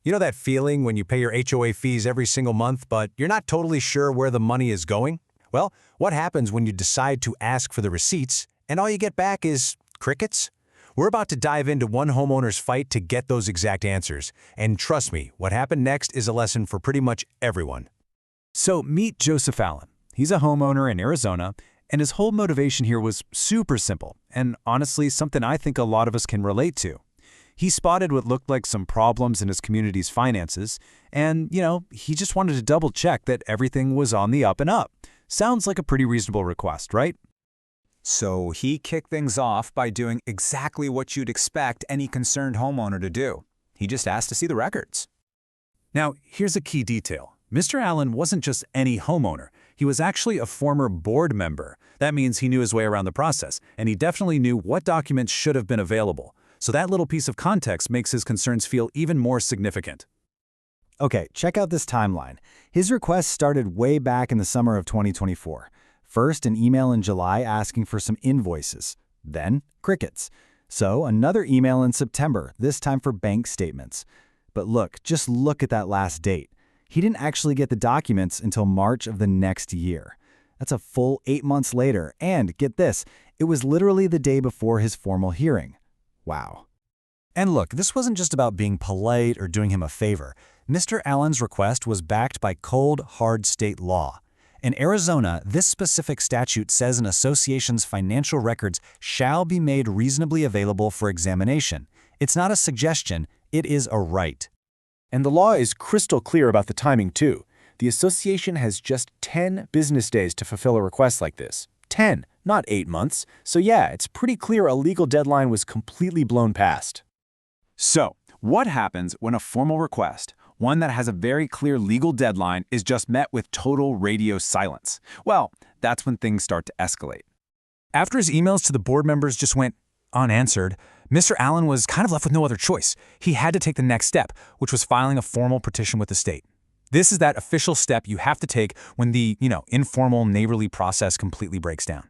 You know that feeling when you pay your HOA fees every single month, but you're not totally sure where the money is going? Well, what happens when you decide to ask for the receipts, and all you get back is crickets? We're about to dive into one homeowner's fight to get those exact answers. And trust me, what happened next is a lesson for pretty much everyone. So meet Joseph Allan. He's a homeowner in Arizona, and his whole motivation here was super simple, and honestly something I think a lot of us can relate to. He spotted what looked like some problems in his community's finances, and, he just wanted to double-check that everything was on the up and up. Sounds like a pretty reasonable request, right? So he kicked things off by doing exactly what you'd expect any concerned homeowner to do. He just asked to see the records. Now, here's a key detail. Mr. Allan wasn't just any homeowner. He was actually a former board member. That means he knew his way around the process, and he definitely knew what documents should have been available. So that little piece of context makes his concerns feel even more significant. Okay, check out this timeline. His request started way back in the summer of 2024. First, an email in July asking for some invoices. Then, crickets. So, another email in September, this time for bank statements. But just look at that last date. He didn't actually get the documents until March of the next year. That's a full 8 months later, and get this, it was literally the day before his formal hearing. Wow. And look, this wasn't just about being polite or doing him a favor. Mr. Allan's request was backed by cold, hard state law. In Arizona, this specific statute says an association's financial records shall be made reasonably available for examination. It's not a suggestion, it is a right. And the law is crystal clear about the timing, too. The association has just 10 business days to fulfill a request like this. 10, not 8 months. So yeah, it's pretty clear a legal deadline was completely blown past. So, what happens when a formal request, one that has a very clear legal deadline, is just met with total radio silence? Well, that's when things start to escalate. After his emails to the board members just went unanswered, Mr. Allan was kind of left with no other choice. He had to take the next step, which was filing a formal petition with the state. This is that official step you have to take when the, informal neighborly process completely breaks down.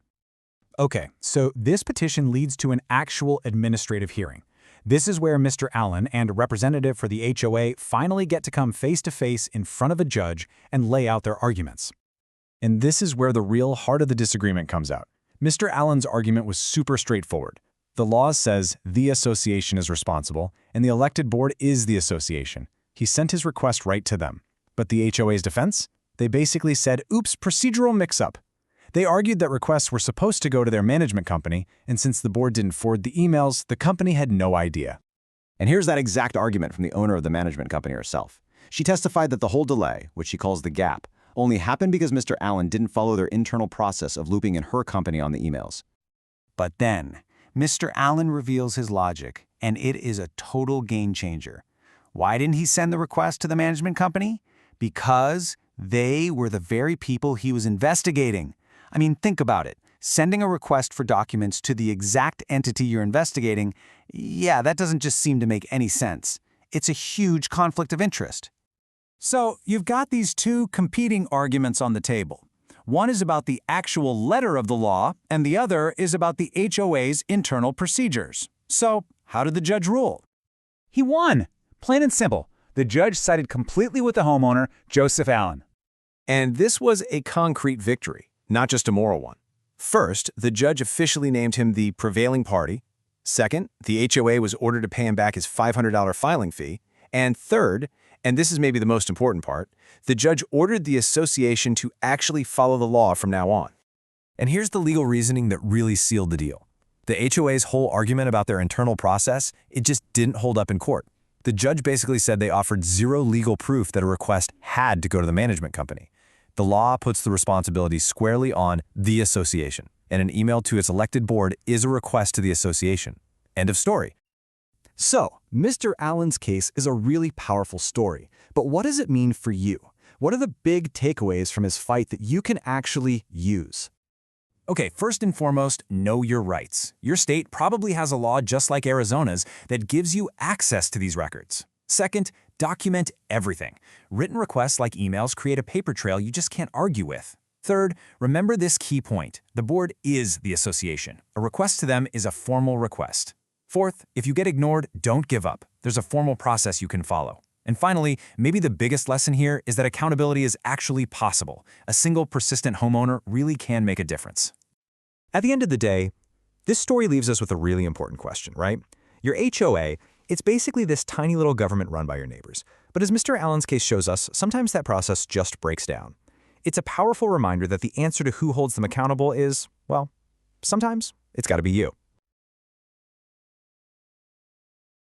Okay, so this petition leads to an actual administrative hearing. This is where Mr. Allan and a representative for the HOA finally get to come face-to-face in front of a judge and lay out their arguments. And this is where the real heart of the disagreement comes out. Mr. Allan's argument was super straightforward. The law says the association is responsible, and the elected board is the association. He sent his request right to them. But the HOA's defense? They basically said, oops, procedural mix-up. They argued that requests were supposed to go to their management company, and since the board didn't forward the emails, the company had no idea. And here's that exact argument from the owner of the management company herself. She testified that the whole delay, which she calls the gap, only happened because Mr. Allan didn't follow their internal process of looping in her company on the emails. But then, Mr. Allan reveals his logic, and it is a total game changer. Why didn't he send the request to the management company? Because they were the very people he was investigating. I mean, think about it. Sending a request for documents to the exact entity you're investigating, that doesn't just seem to make any sense. It's a huge conflict of interest. So you've got these two competing arguments on the table. One is about the actual letter of the law, and the other is about the HOA's internal procedures. So how did the judge rule? He won. Plain and simple. The judge sided completely with the homeowner, Joseph Allan. And this was a concrete victory, not just a moral one. First, the judge officially named him the prevailing party. Second, the HOA was ordered to pay him back his $500 filing fee. And third, and this is maybe the most important part, the judge ordered the association to actually follow the law from now on. And here's the legal reasoning that really sealed the deal. The HOA's whole argument about their internal process, it just didn't hold up in court. The judge basically said they offered zero legal proof that a request had to go to the management company. The law puts the responsibility squarely on the association, and an email to its elected board is a request to the association. End of story. So, Mr. Allan's case is a really powerful story, but what does it mean for you? What are the big takeaways from his fight that you can actually use? Okay, first and foremost, know your rights. Your state probably has a law just like Arizona's that gives you access to these records. Second, document everything. Written requests like emails create a paper trail you just can't argue with. Third, remember this key point. The board is the association. A request to them is a formal request. Fourth, if you get ignored, don't give up. There's a formal process you can follow. And finally, maybe the biggest lesson here is that accountability is actually possible. A single persistent homeowner really can make a difference. At the end of the day, this story leaves us with a really important question, right? Your HOA, it's basically this tiny little government run by your neighbors. But as Mr. Allan's case shows us, sometimes that process just breaks down. It's a powerful reminder that the answer to who holds them accountable is, well, sometimes it's got to be you.